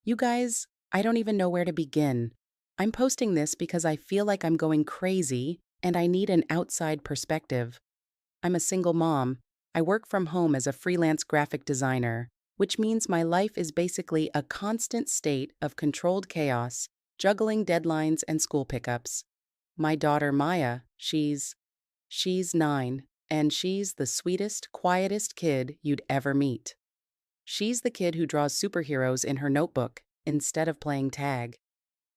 You guys, I don't even know where to begin. I'm posting this because I feel like I'm going crazy and I need an outside perspective. I'm a single mom. I work from home as a freelance graphic designer, which means my life is basically a constant state of controlled chaos, juggling deadlines and school pickups. My daughter Maya, she's 9, and she's the sweetest, quietest kid you'd ever meet. She's the kid who draws superheroes in her notebook instead of playing tag.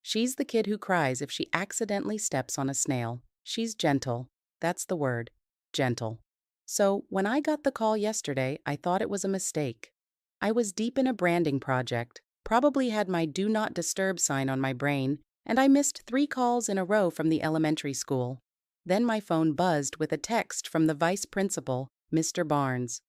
She's the kid who cries if she accidentally steps on a snail. She's gentle. That's the word. Gentle. So, when I got the call yesterday, I thought it was a mistake. I was deep in a branding project, probably had my do not disturb sign on my brain, and I missed 3 calls in a row from the elementary school. Then my phone buzzed with a text from the vice principal, Mr. Barnes.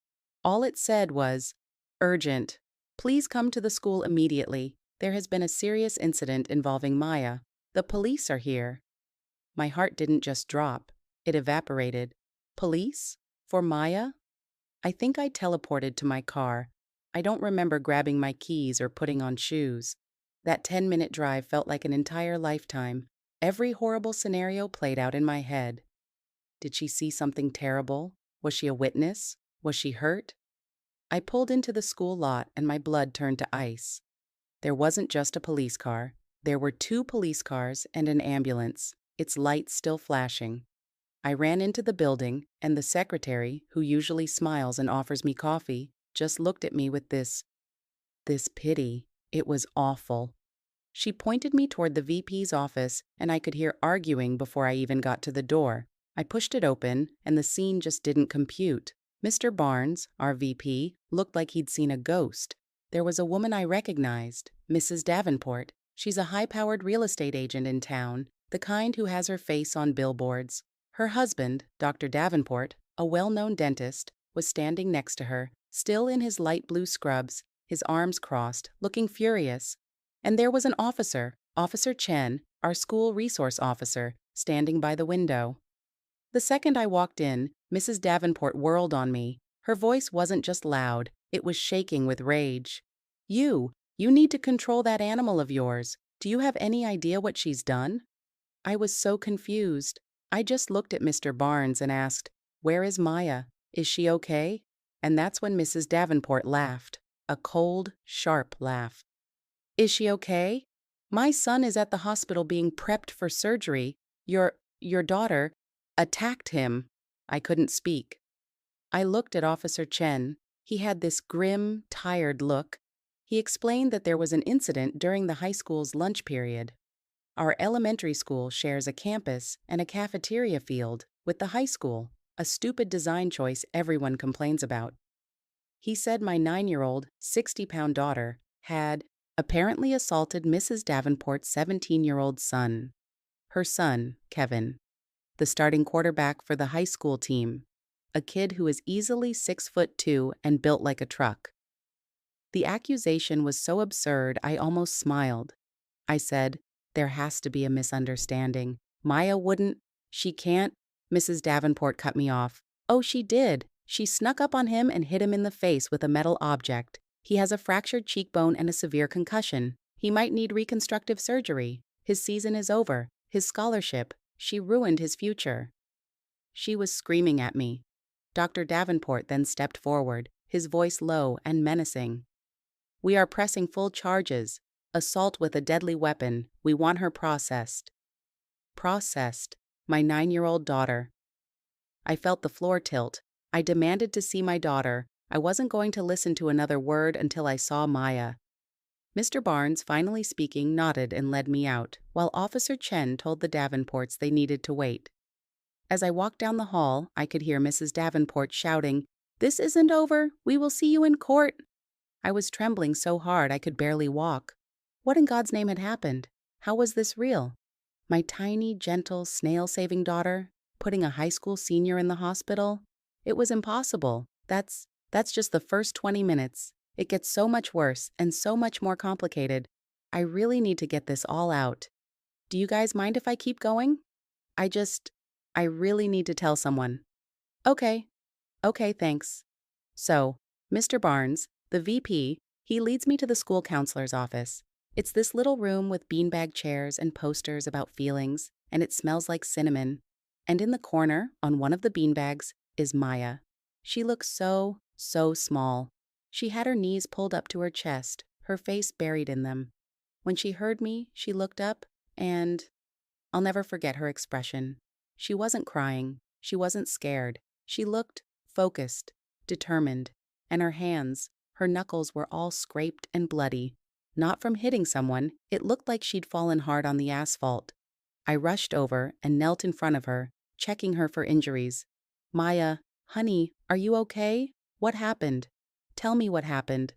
All it said was, "Urgent. Please come to the school immediately. There has been a serious incident involving Maya. The police are here." My heart didn't just drop, it evaporated. Police? For Maya? I think I teleported to my car. I don't remember grabbing my keys or putting on shoes. That 10-minute drive felt like an entire lifetime. Every horrible scenario played out in my head. Did she see something terrible? Was she a witness? Was she hurt? I pulled into the school lot and my blood turned to ice. There wasn't just a police car. There were 2 police cars and an ambulance, its lights still flashing. I ran into the building, and the secretary, who usually smiles and offers me coffee, just looked at me with this pity. It was awful. She pointed me toward the VP's office, and I could hear arguing before I even got to the door. I pushed it open, and the scene just didn't compute. Mr. Barnes, our VP, looked like he'd seen a ghost. There was a woman I recognized, Mrs. Davenport. She's a high-powered real estate agent in town, the kind who has her face on billboards. Her husband, Dr. Davenport, a well-known dentist, was standing next to her, still in his light blue scrubs, his arms crossed, looking furious. And there was an officer, Officer Chen, our school resource officer, standing by the window. The second I walked in, Mrs. Davenport whirled on me. Her voice wasn't just loud, it was shaking with rage. You need to control that animal of yours. Do you have any idea what she's done?" I was so confused. I just looked at Mr. Barnes and asked, "Where is Maya? Is she okay?" And that's when Mrs. Davenport laughed, a cold, sharp laugh. "Is she okay? My son is at the hospital being prepped for surgery. Your daughter attacked him." I couldn't speak. I looked at Officer Chen. He had this grim, tired look. He explained that there was an incident during the high school's lunch period. Our elementary school shares a campus and a cafeteria field with the high school, a stupid design choice everyone complains about. He said my 9-year-old, 60-pound daughter had apparently assaulted Mrs. Davenport's 17-year-old son. Her son, Kevin, the starting quarterback for the high school team, a kid who is easily 6'2" and built like a truck. The accusation was so absurd I almost smiled. I said, "There has to be a misunderstanding. Maya wouldn't, she can't." Mrs. Davenport cut me off. "Oh, she did. She snuck up on him and hit him in the face with a metal object. He has a fractured cheekbone and a severe concussion. He might need reconstructive surgery. His season is over. His scholarship. She ruined his future." She was screaming at me. Dr. Davenport then stepped forward, his voice low and menacing. "We are pressing full charges. Assault with a deadly weapon. We want her processed." Processed. My 9-year-old daughter. I felt the floor tilt. I demanded to see my daughter. I wasn't going to listen to another word until I saw Maya. Mr. Barnes, finally speaking, nodded and led me out, while Officer Chen told the Davenports they needed to wait. As I walked down the hall, I could hear Mrs. Davenport shouting, "This isn't over. We will see you in court." I was trembling so hard I could barely walk. What in God's name had happened? How was this real? My tiny, gentle, snail-saving daughter, putting a high school senior in the hospital? It was impossible. That's just the first 20 minutes. It gets so much worse and so much more complicated. I really need to get this all out. Do you guys mind if I keep going? I really need to tell someone. Okay, thanks. So, Mr. Barnes, the VP, he leads me to the school counselor's office. It's this little room with beanbag chairs and posters about feelings, and it smells like cinnamon. And in the corner, on one of the beanbags, is Maya. She looks so small. She had her knees pulled up to her chest, her face buried in them. When she heard me, she looked up, and I'll never forget her expression. She wasn't crying. She wasn't scared. She looked focused, determined, and her knuckles were all scraped and bloody. Not from hitting someone, it looked like she'd fallen hard on the asphalt. I rushed over and knelt in front of her, checking her for injuries. Maya, honey, are you okay? What happened? Tell me what happened.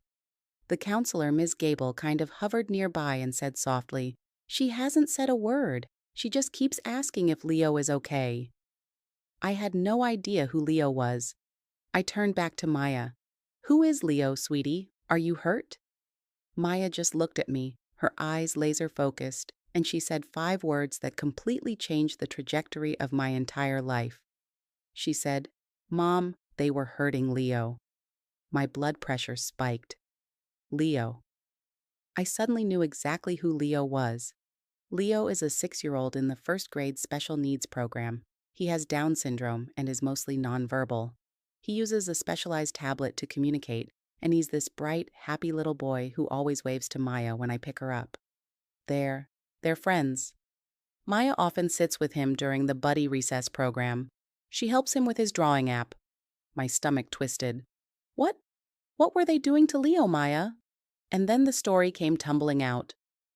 The counselor, Ms. Gable, kind of hovered nearby and said softly, She hasn't said a word. She just keeps asking if Leo is okay. I had no idea who Leo was. I turned back to Maya. Who is Leo, sweetie? Are you hurt? Maya just looked at me, her eyes laser focused, and she said 5 words that completely changed the trajectory of my entire life. She said, Mom, they were hurting Leo. My blood pressure spiked. Leo. I suddenly knew exactly who Leo was. Leo is a 6-year-old in the first grade special needs program. He has Down syndrome and is mostly nonverbal. He uses a specialized tablet to communicate, and he's this bright, happy little boy who always waves to Maya when I pick her up. They're friends. Maya often sits with him during the buddy recess program. She helps him with his drawing app. My stomach twisted. What? What were they doing to Leo, Maya? And then the story came tumbling out.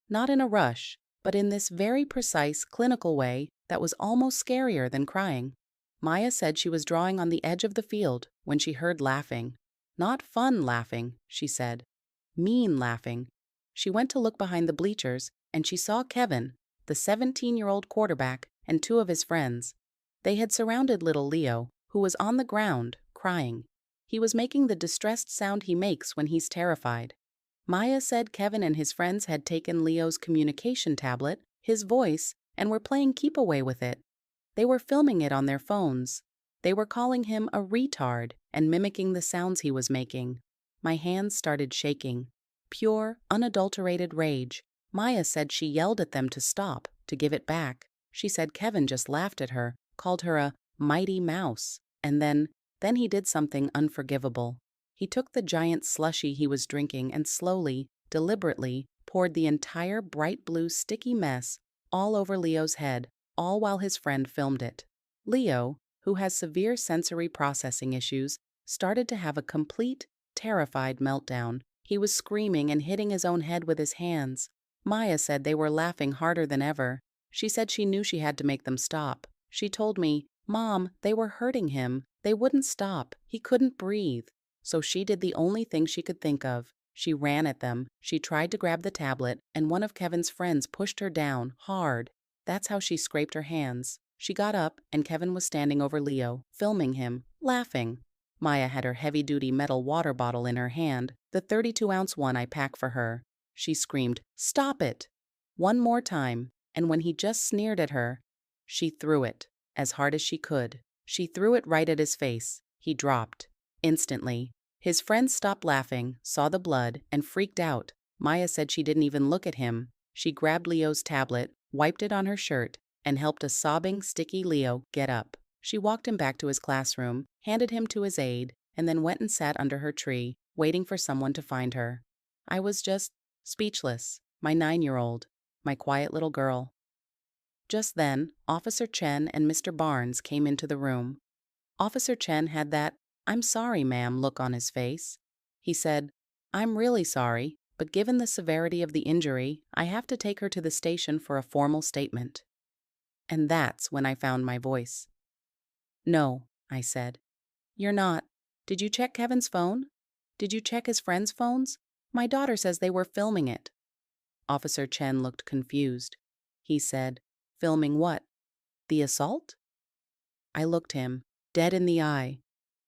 Not in a rush, but in this very precise, clinical way that was almost scarier than crying. Maya said she was drawing on the edge of the field when she heard laughing. Not fun laughing, she said. Mean laughing. She went to look behind the bleachers, and she saw Kevin, the 17-year-old quarterback, and 2 of his friends. They had surrounded little Leo, who was on the ground, crying. He was making the distressed sound he makes when he's terrified. Maya said Kevin and his friends had taken Leo's communication tablet, his voice, and were playing keep away with it. They were filming it on their phones. They were calling him a retard and mimicking the sounds he was making. My hands started shaking. Pure, unadulterated rage. Maya said she yelled at them to stop, to give it back. She said Kevin just laughed at her, called her a mighty mouse, and then he did something unforgivable. He took the giant slushie he was drinking and slowly, deliberately, poured the entire bright blue sticky mess all over Leo's head, all while his friend filmed it. Leo, who has severe sensory processing issues, started to have a complete, terrified meltdown. He was screaming and hitting his own head with his hands. Maya said they were laughing harder than ever. She said she knew she had to make them stop. She told me, Mom, they were hurting him. They wouldn't stop. He couldn't breathe. So she did the only thing she could think of. She ran at them. She tried to grab the tablet, and one of Kevin's friends pushed her down, hard. That's how she scraped her hands. She got up, and Kevin was standing over Leo, filming him, laughing. Maya had her heavy-duty metal water bottle in her hand, the 32-ounce one I pack for her. She screamed, Stop it! One more time, and when he just sneered at her, she threw it, as hard as she could. She threw it right at his face. He dropped. Instantly. His friends stopped laughing, saw the blood, and freaked out. Maya said she didn't even look at him. She grabbed Leo's tablet, wiped it on her shirt, and helped a sobbing, sticky Leo get up. She walked him back to his classroom, handed him to his aide, and then went and sat under her tree, waiting for someone to find her. I was just speechless. My 9-year-old, my quiet little girl. Just then, Officer Chen and Mr. Barnes came into the room. Officer Chen had that, I'm sorry, ma'am, look on his face. He said, I'm really sorry, but given the severity of the injury, I have to take her to the station for a formal statement. And that's when I found my voice. No, I said. You're not. Did you check Kevin's phone? Did you check his friends' phones? My daughter says they were filming it. Officer Chen looked confused. He said, Filming what? The assault? I looked him, dead in the eye.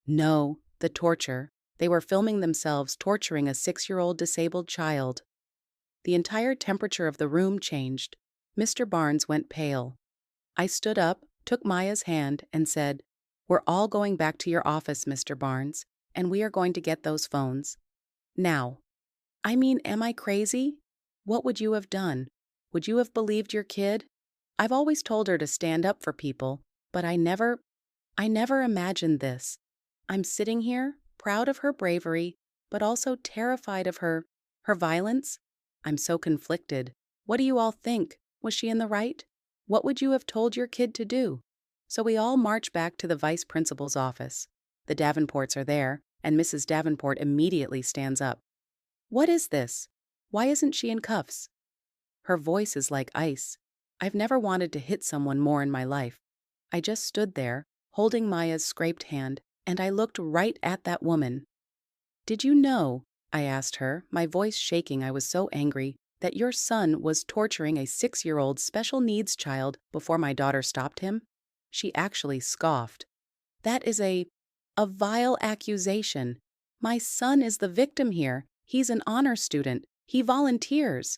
No, the torture. They were filming themselves torturing a 6-year-old disabled child. The entire temperature of the room changed. Mr. Barnes went pale. I stood up, took Maya's hand, and said, We're all going back to your office, Mr. Barnes, and we are going to get those phones. Now. I mean, am I crazy? What would you have done? Would you have believed your kid? I've always told her to stand up for people, but I never imagined this. I'm sitting here, proud of her bravery, but also terrified of her violence. I'm so conflicted. What do you all think? Was she in the right? What would you have told your kid to do? So we all march back to the vice principal's office. The Davenports are there, and Mrs. Davenport immediately stands up. What is this? Why isn't she in cuffs? Her voice is like ice. I've never wanted to hit someone more in my life. I just stood there, holding Maya's scraped hand, and I looked right at that woman. Did you know, I asked her, my voice shaking, I was so angry, that your son was torturing a 6-year-old special needs child before my daughter stopped him? She actually scoffed. That is a vile accusation. My son is the victim here. He's an honor student. He volunteers.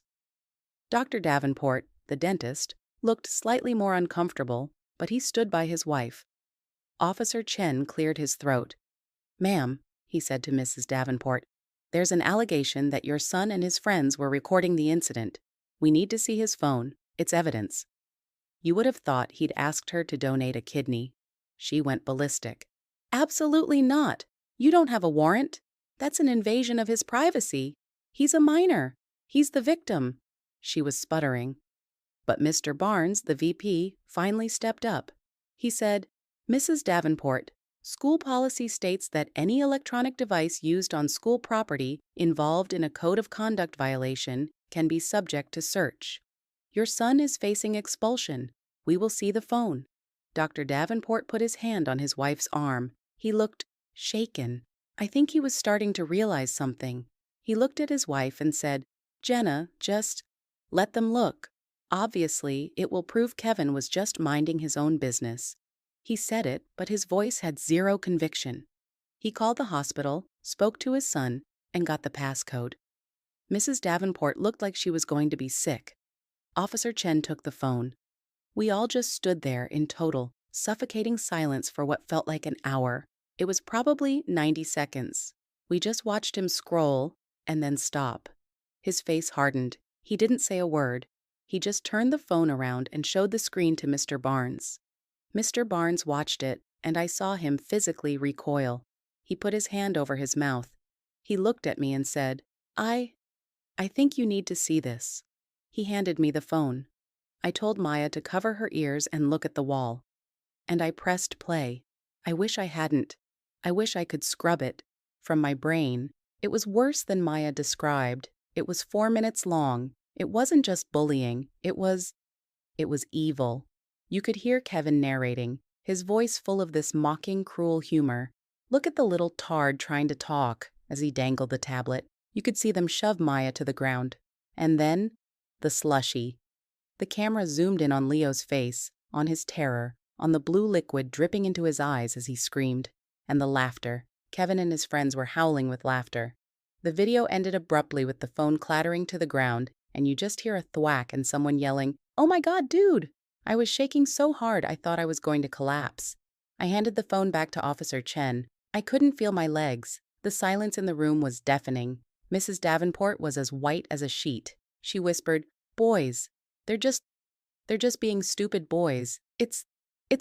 Dr. Davenport, the dentist, looked slightly more uncomfortable, but he stood by his wife. Officer Chen cleared his throat. Ma'am, he said to Mrs. Davenport, there's an allegation that your son and his friends were recording the incident. We need to see his phone. It's evidence. You would have thought he'd asked her to donate a kidney. She went ballistic. Absolutely not. You don't have a warrant. That's an invasion of his privacy. He's a minor. He's the victim. She was sputtering. But Mr. Barnes, the VP, finally stepped up. He said, Mrs. Davenport, school policy states that any electronic device used on school property involved in a code of conduct violation can be subject to search. Your son is facing expulsion. We will see the phone. Dr. Davenport put his hand on his wife's arm. He looked shaken. I think he was starting to realize something. He looked at his wife and said, Jenna, just let them look. Obviously, it will prove Kevin was just minding his own business. He said it, but his voice had zero conviction. He called the hospital, spoke to his son, and got the passcode. Mrs. Davenport looked like she was going to be sick. Officer Chen took the phone. We all just stood there in total, suffocating silence for what felt like an hour. It was probably 90 seconds. We just watched him scroll and then stop. His face hardened. He didn't say a word. He just turned the phone around and showed the screen to Mr. Barnes. Mr. Barnes watched it, and I saw him physically recoil. He put his hand over his mouth. He looked at me and said, I think you need to see this. He handed me the phone. I told Maya to cover her ears and look at the wall. And I pressed play. I wish I hadn't. I wish I could scrub it from my brain. It was worse than Maya described. It was 4 minutes long. It wasn't just bullying. It was evil. You could hear Kevin narrating, his voice full of this mocking, cruel humor. Look at the little tard trying to talk as he dangled the tablet. You could see them shove Maya to the ground. And then, the slushy. The camera zoomed in on Leo's face, on his terror, on the blue liquid dripping into his eyes as he screamed, and the laughter. Kevin and his friends were howling with laughter. The video ended abruptly with the phone clattering to the ground, and you just hear a thwack and someone yelling, "Oh my God, dude!" I was shaking so hard I thought I was going to collapse. I handed the phone back to Officer Chen. I couldn't feel my legs. The silence in the room was deafening. Mrs. Davenport was as white as a sheet. She whispered, "Boys. They're just being stupid boys. It's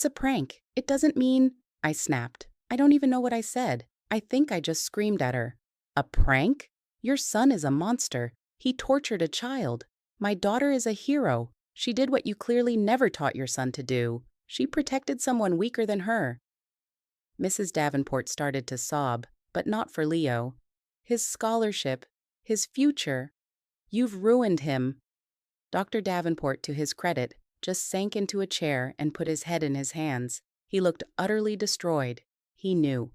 a prank. It doesn't mean—" I snapped. I don't even know what I said. I think I just screamed at her. A prank? Your son is a monster. He tortured a child. My daughter is a hero. She did what you clearly never taught your son to do. She protected someone weaker than her. Mrs. Davenport started to sob, but not for Leo. His scholarship, his future. You've ruined him. Dr. Davenport, to his credit, just sank into a chair and put his head in his hands. He looked utterly destroyed. He knew.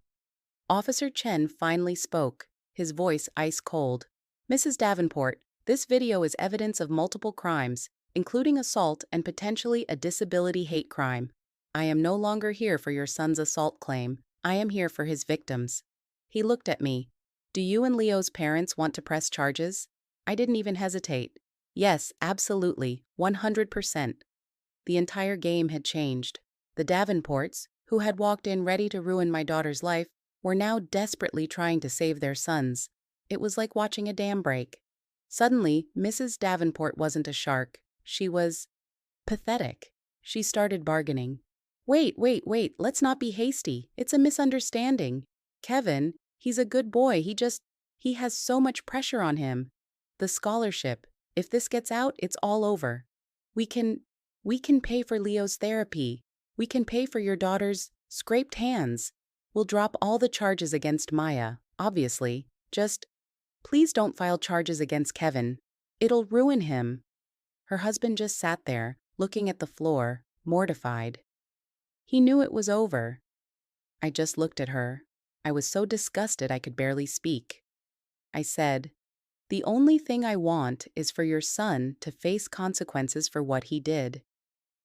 Officer Chen finally spoke, his voice ice cold. Mrs. Davenport, this video is evidence of multiple crimes, including assault and potentially a disability hate crime. I am no longer here for your son's assault claim. I am here for his victims. He looked at me. Do you and Leo's parents want to press charges? I didn't even hesitate. Yes, absolutely, 100%. The entire game had changed. The Davenports, who had walked in ready to ruin my daughter's life, were now desperately trying to save their sons. It was like watching a dam break. Suddenly, Mrs. Davenport wasn't a shark. She was pathetic. She started bargaining. Wait, let's not be hasty. It's a misunderstanding. Kevin, he's a good boy. He has so much pressure on him. The scholarship. If this gets out, it's all over. We can, we can pay for Leo's therapy. We can pay for your daughter's scraped hands. We'll drop all the charges against Maya, obviously. Just, please don't file charges against Kevin. It'll ruin him. Her husband just sat there, looking at the floor, mortified. He knew it was over. I just looked at her. I was so disgusted I could barely speak. I said, "The only thing I want is for your son to face consequences for what he did,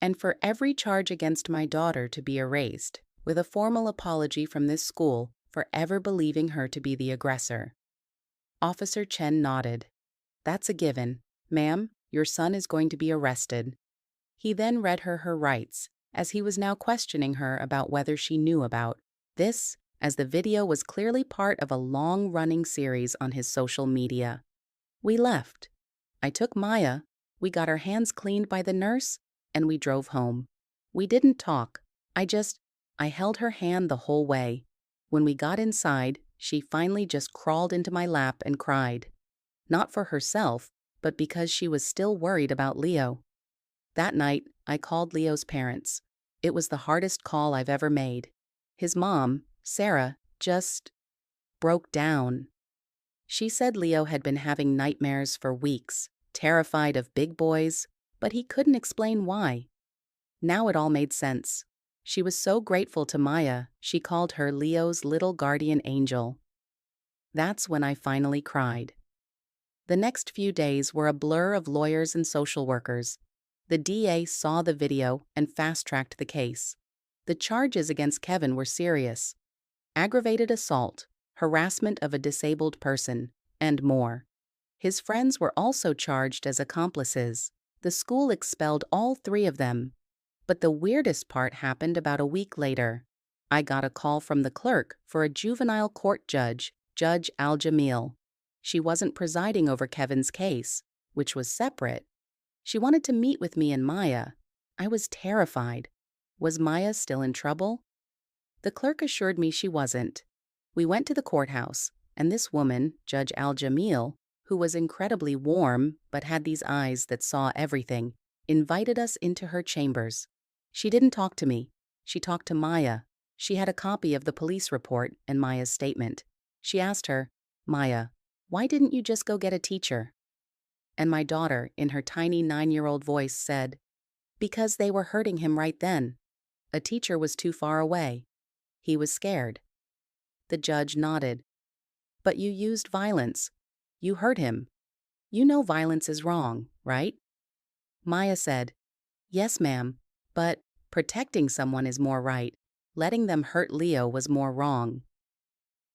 and for every charge against my daughter to be erased, with a formal apology from this school for ever believing her to be the aggressor." Officer Chen nodded. "That's a given. Ma'am, your son is going to be arrested." He then read her rights, as he was now questioning her about whether she knew about this, as the video was clearly part of a long-running series on his social media. We left. I took Maya, we got our hands cleaned by the nurse, and we drove home. We didn't talk. I held her hand the whole way. When we got inside, she finally just crawled into my lap and cried. Not for herself, but because she was still worried about Leo. That night, I called Leo's parents. It was the hardest call I've ever made. His mom, Sarah, just broke down. She said Leo had been having nightmares for weeks, terrified of big boys, but he couldn't explain why. Now it all made sense. She was so grateful to Maya, she called her Leo's little guardian angel. That's when I finally cried. The next few days were a blur of lawyers and social workers. The DA saw the video and fast-tracked the case. The charges against Kevin were serious: aggravated assault, harassment of a disabled person, and more. His friends were also charged as accomplices. The school expelled all three of them. But the weirdest part happened about a week later. I got a call from the clerk for a juvenile court judge, Judge Al-Jamil. She wasn't presiding over Kevin's case, which was separate. She wanted to meet with me and Maya. I was terrified. Was Maya still in trouble? The clerk assured me she wasn't. We went to the courthouse, and this woman, Judge Al-Jamil, who was incredibly warm but had these eyes that saw everything, invited us into her chambers. She didn't talk to me. She talked to Maya. She had a copy of the police report and Maya's statement. She asked her, "Maya, why didn't you just go get a teacher?" And my daughter, in her tiny 9-year-old voice, said, "Because they were hurting him right then. A teacher was too far away. He was scared." The judge nodded. "But you used violence. You hurt him. You know violence is wrong, right?" Maya said, "Yes, ma'am, but protecting someone is more right. Letting them hurt Leo was more wrong."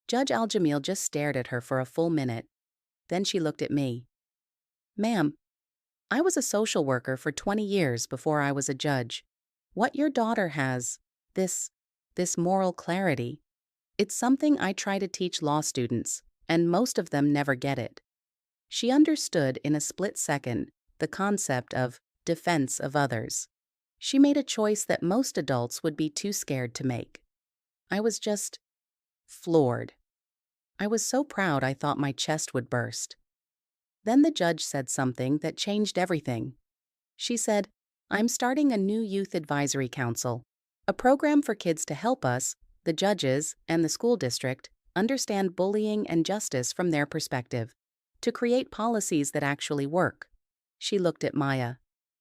Judge Al-Jamil just stared at her for a full minute. Then she looked at me. "Ma'am, I was a social worker for 20 years before I was a judge. What your daughter has, this moral clarity, it's something I try to teach law students, and most of them never get it." She understood in a split second the concept of defense of others. She made a choice that most adults would be too scared to make. I was just floored. I was so proud I thought my chest would burst. Then the judge said something that changed everything. She said, "I'm starting a new youth advisory council, a program for kids to help us, the judges, and the school district, understand bullying and justice from their perspective, to create policies that actually work." She looked at Maya.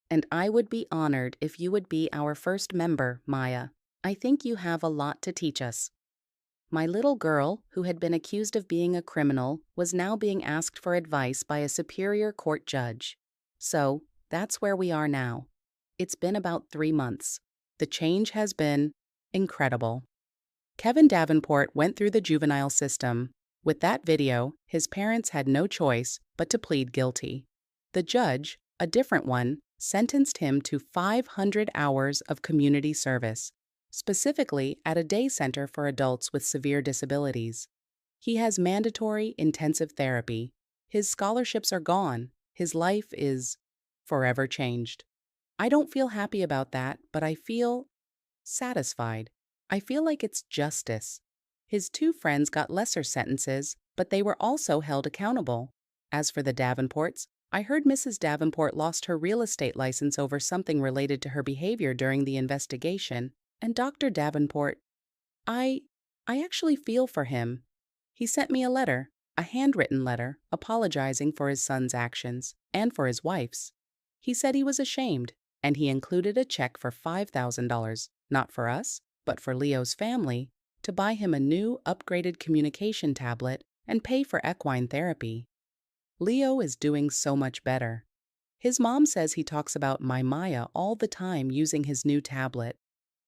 "And I would be honored if you would be our first member, Maya. I think you have a lot to teach us." My little girl, who had been accused of being a criminal, was now being asked for advice by a superior court judge. So, that's where we are now. It's been about 3 months. The change has been incredible. Kevin Davenport went through the juvenile system. With that video, his parents had no choice but to plead guilty. The judge, a different one, sentenced him to 500 hours of community service, specifically at a day center for adults with severe disabilities. He has mandatory intensive therapy, His scholarships are gone. His life is forever changed. I don't feel happy about that, but I feel satisfied. I feel like it's justice. His two friends got lesser sentences, but they were also held accountable. As for the Davenports, I heard Mrs. Davenport lost her real estate license over something related to her behavior during the investigation, and Dr. Davenport, I I actually feel for him. He sent me a letter, a handwritten letter, apologizing for his son's actions and for his wife's. He said he was ashamed, and he included a check for $5,000, not for us, but for Leo's family, to buy him a new, upgraded communication tablet and pay for equine therapy. Leo is doing so much better. His mom says he talks about my Maya all the time using his new tablet.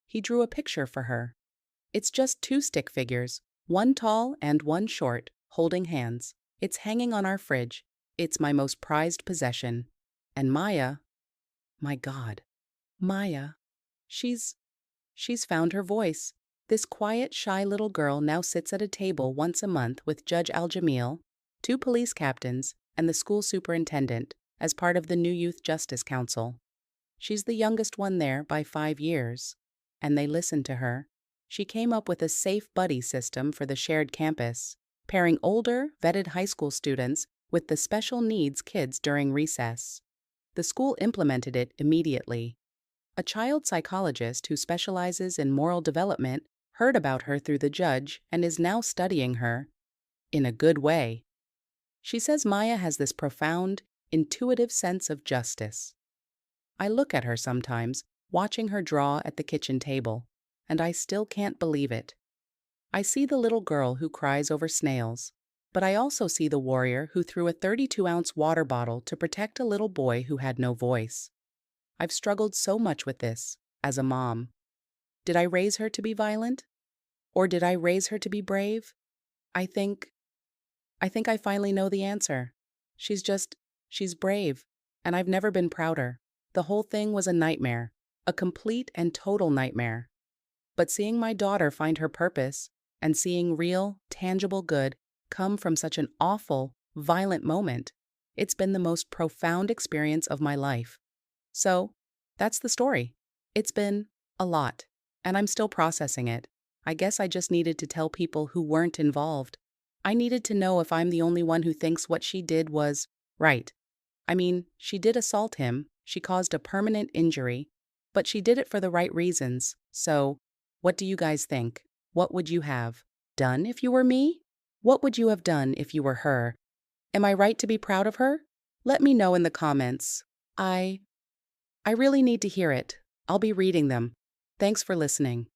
He drew a picture for her. It's just two stick figures, one tall and one short, holding hands. It's hanging on our fridge. It's my most prized possession. And Maya, my God, Maya, she's found her voice. This quiet, shy little girl now sits at a table once a month with Judge Al-Jamil, two police captains, and the school superintendent as part of the new Youth Justice Council. She's the youngest one there by 5 years, and they listen to her. She came up with a safe buddy system for the shared campus, pairing older, vetted high school students with the special needs kids during recess. The school implemented it immediately. A child psychologist who specializes in moral development heard about her through the judge and is now studying her in a good way. She says Maya has this profound, intuitive sense of justice. I look at her sometimes, watching her draw at the kitchen table, and I still can't believe it. I see the little girl who cries over snails, but I also see the warrior who threw a 32-ounce water bottle to protect a little boy who had no voice. I've struggled so much with this, as a mom. Did I raise her to be violent? Or did I raise her to be brave? I think I finally know the answer. She's brave, and I've never been prouder. The whole thing was a nightmare, a complete and total nightmare. But seeing my daughter find her purpose and seeing real, tangible good come from such an awful, violent moment, it's been the most profound experience of my life. So, that's the story. It's been a lot, and I'm still processing it. I guess I just needed to tell people who weren't involved. I needed to know if I'm the only one who thinks what she did was right. I mean, she did assault him, she caused a permanent injury, but she did it for the right reasons. So, what do you guys think? What would you have done if you were me? What would you have done if you were her? Am I right to be proud of her? Let me know in the comments. I really need to hear it. I'll be reading them. Thanks for listening.